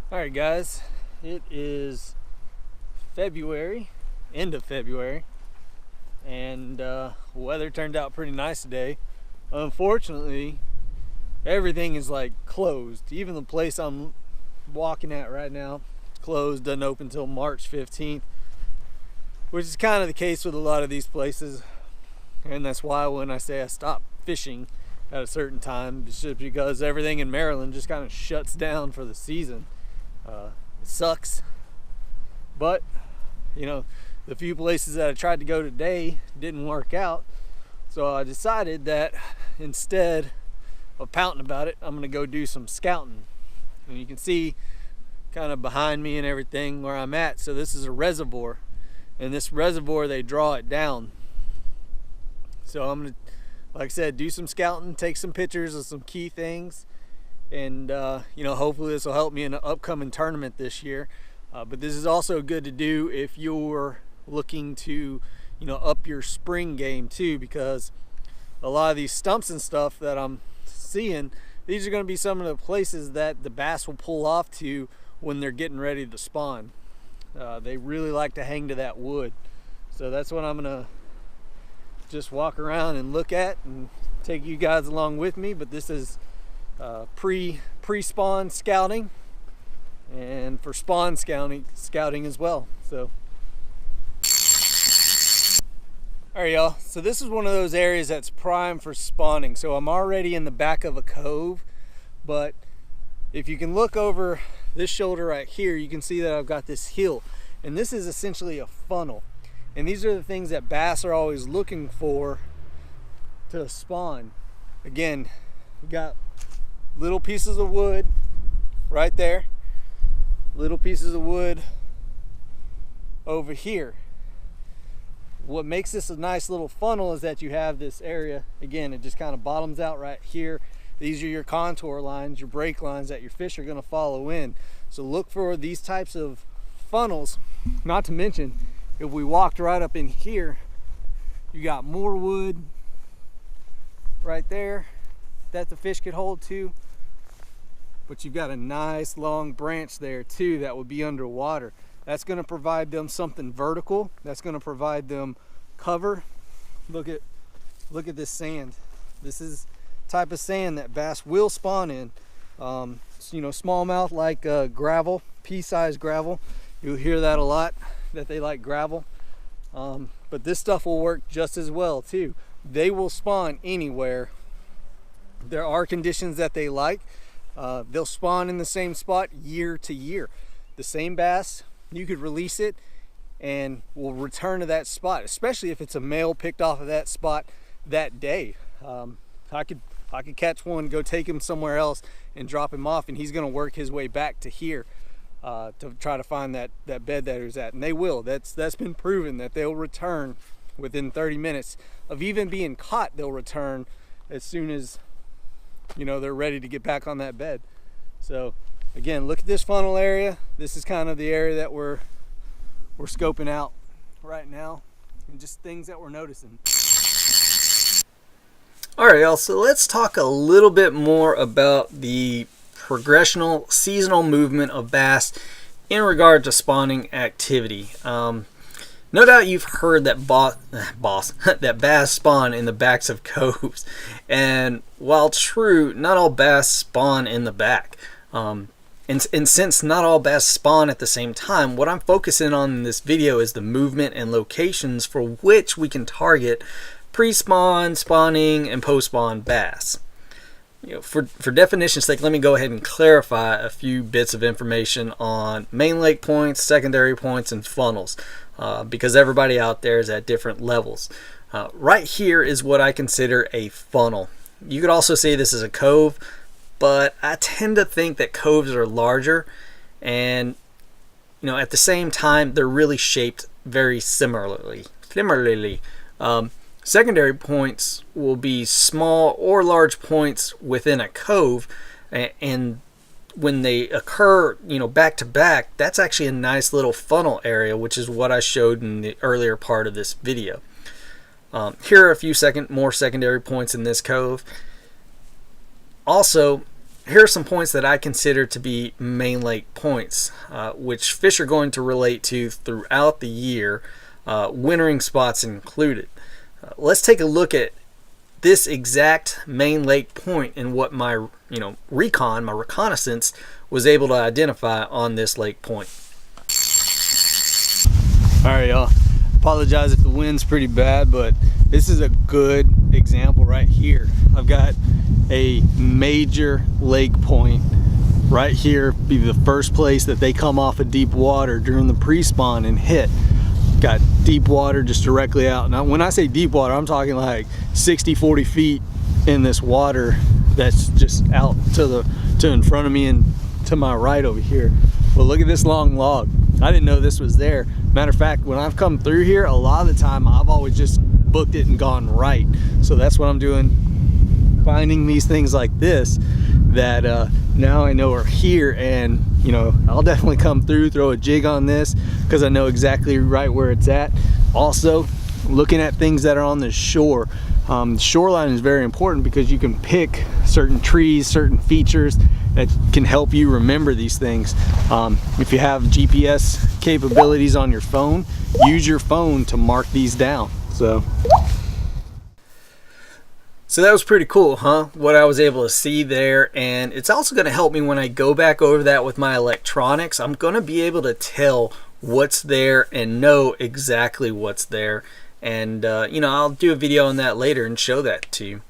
Alright guys, it is February, end of February, and weather turned out pretty nice today. Unfortunately, everything is like closed. Even the place I'm walking at right now, closed, doesn't open until March 15th, which is kind of the case with a lot of these places. And that's why when I say I stop fishing at a certain time, it's just because everything in Maryland just kind of shuts down for the season. It sucks, but you know, the few places that I tried to go today didn't work out, so I decided that instead of pouting about it, I'm gonna go do some scouting. And you can see kind of behind me and everything where I'm at. So this is a reservoir, and this reservoir, they draw it down. So I'm gonna, like I said, do some scouting, take some pictures of some key things, and you know, hopefully this will help me in an upcoming tournament this year. But this is also good to do if you're looking to, you know, up your spring game too, because a lot of these stumps and stuff that I'm seeing, these are going to be some of the places that the bass will pull off to when they're getting ready to spawn. They really like to hang to that wood, so that's what I'm gonna just walk around and look at and take you guys along with me. But this is pre-spawn scouting, and for spawn scouting as well. So all right y'all, so this is one of those areas that's prime for spawning. So I'm already in the back of a cove, but if you can look over this shoulder right here, you can see that I've got this hill, and this is essentially a funnel, and these are the things that bass are always looking for to spawn. Again, we got little pieces of wood right there, little pieces of wood over here. What makes this a nice little funnel is that you have this area, again, it just kind of bottoms out right here. These are your contour lines, your break lines that your fish are going to follow in. So look for these types of funnels. Not to mention, if we walked right up in here, you got more wood right there that the fish could hold to, but you've got a nice long branch there too that would be underwater. That's going to provide them something vertical. That's going to provide them cover. Look at this sand. This is type of sand that bass will spawn in. You know, smallmouth like gravel, pea-sized gravel. You'll hear that a lot, that they like gravel. But this stuff will work just as well too. They will spawn anywhere. There are conditions that they like. They'll spawn in the same spot year to year. The same bass, you could release it and will return to that spot, especially if it's a male picked off of that spot that day. I could catch one, go take him somewhere else and drop him off, and he's going to work his way back to here to try to find that bed that he was at. And they will. That's been proven that they'll return within 30 minutes of even being caught. They'll return as soon as, you know, they're ready to get back on that bed. So again, look at this funnel area. This is kind of the area that we're scoping out right now, and just things that we're noticing. All right, y'all, so let's talk a little bit more about the progressional seasonal movement of bass in regard to spawning activity. No doubt you've heard that that bass spawn in the backs of coves, and while true, not all bass spawn in the back. And since not all bass spawn at the same time, what I'm focusing on in this video is the movement and locations for which we can target pre-spawn, spawning, and post-spawn bass. You know, for definition's sake, let me go ahead and clarify a few bits of information on main lake points, secondary points, and funnels, because everybody out there is at different levels. Right here is what I consider a funnel. You could also say this is a cove, but I tend to think that coves are larger, and you know, at the same time, they're really shaped very similarly. Secondary points will be small or large points within a cove, and when they occur, you know, back to back, that's actually a nice little funnel area, which is what I showed in the earlier part of this video. Here are a few more secondary points in this cove. Also, here are some points that I consider to be main lake points, which fish are going to relate to throughout the year, wintering spots included. Let's take a look at this exact main lake point and what my recon, my reconnaissance, was able to identify on this lake point. All right, y'all. Apologize if the wind's pretty bad, but this is a good example right here. I've got a major lake point right here, be the first place that they come off of deep water during the pre-spawn and hit. Got deep water just directly out. Now when I say deep water, I'm talking like 60-40 feet in this water that's just out to in front of me and to my right over here. But look at this long log. I didn't know this was there. Matter of fact, when I've come through here, a lot of the time I've always just booked it and gone right. So that's what I'm doing, finding these things like this that now I know are here, and I'll definitely come through, throw a jig on this because I know exactly right where it's at. Also, looking at things that are on the shore. The shoreline is very important because you can pick certain trees, certain features that can help you remember these things. If you have GPS capabilities on your phone, use your phone to mark these down. So that was pretty cool, huh? What I was able to see there. And it's also going to help me when I go back over that with my electronics. I'm going to be able to tell what's there and know exactly what's there. And I'll do a video on that later and show that to you.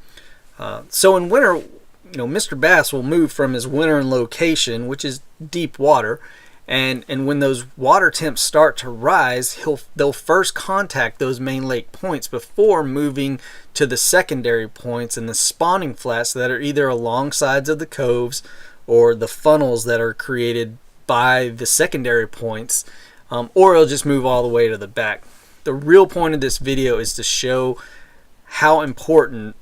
So in winter, Mr. Bass will move from his wintering location, which is deep water, and when those water temps start to rise, they'll first contact those main lake points before moving to the secondary points and the spawning flats that are either along sides of the coves or the funnels that are created by the secondary points, or it'll just move all the way to the back. The real point of this video is to show how important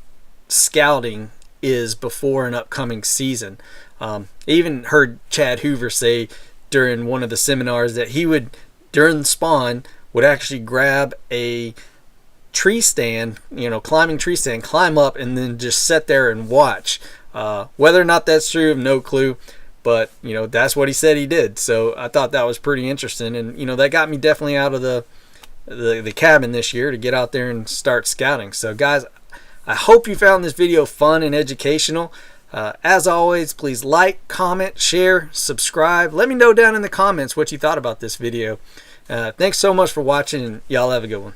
scouting is before an upcoming season. I even heard Chad Hoover say during one of the seminars that he would, during spawn, would actually grab a tree stand, climbing tree stand, climb up and then just sit there and watch. Whether or not that's true, I have no clue, but that's what he said he did. So I thought that was pretty interesting, and that got me definitely out of the cabin this year to get out there and start scouting. So guys, I hope you found this video fun and educational. As always, please like, comment, share, subscribe. Let me know down in the comments what you thought about this video. Thanks so much for watching, and y'all have a good one.